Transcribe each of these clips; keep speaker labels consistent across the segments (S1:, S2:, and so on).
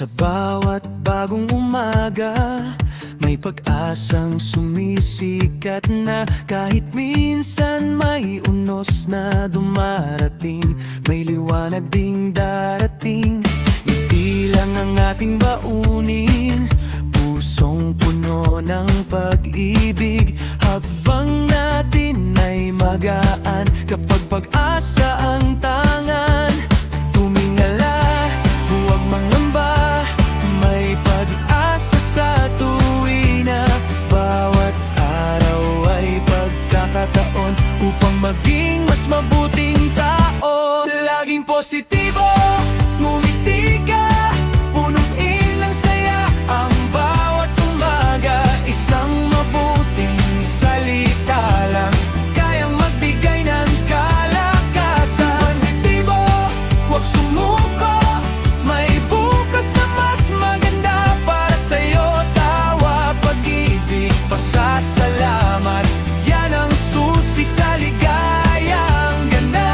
S1: Sa bawat bagong umaga, may pag-asang sumisikat na kahit minsan may unos na dumarating, may liwanag ding darating. Hindi lang ang ating baunin, pusong puno ng pag-ibig, habang natin ay magaan kapag pag-asa ang tangan. Tumingala, huwag mangamba, may pag-asa sa tuwi na bawat araw ay pagkakataon upang maging mas mabuting tao. Laging positibo, ngumiti ka, punuin ng saya ang bawat umaga. Isang mabuting salita lang kayang magbigay ng kalakasan. Positibo, huwag sumuko, may bukas na mas maganda para sa'yo. Tawa, pag-ibig, pasasalamat, yan ang susi sa ligayang ganda.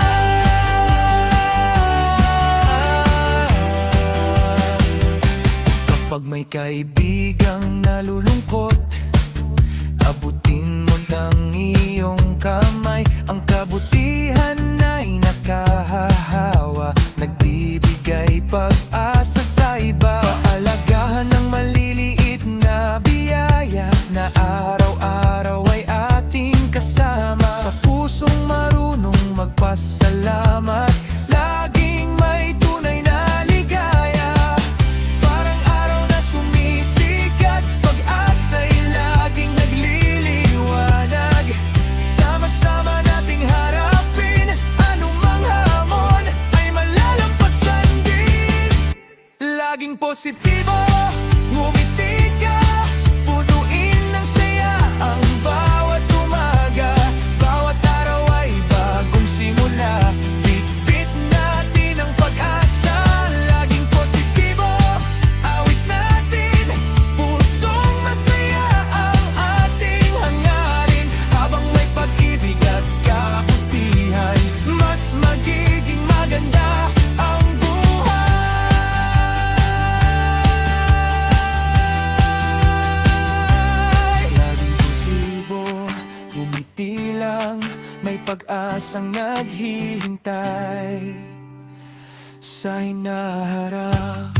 S1: Kapag may kaibigang nalulungkot, abutin mo ng iyong kamay. Ang kabutihan ay nakahahawa, nagbibigay pag-asa sa iba. Pahalagahan ng maliliit na biyaya na araw-araw ay ating kasama. Sa pusong marunong magpasalamat, laging may tunay na ligaya. Parang araw na sumisikat, pag-asa'y laging nagliliwanag. Sama-sama nating harapin, anumang hamon ay malalampasan din. Laging positibo, ngumiti ka, punuin ng saya ang bawat umaga. Bawat araw ay bagong simula, bitbit natin ang pag-asa. Laging positibo, awit natin, pusong masaya ang ating hangarin. Habang may pag-ibig at kabutihan, mas magiging maganda ang buhay. Laging positibo, umiti lang, may pag-asang naghihintay sa hinaharap.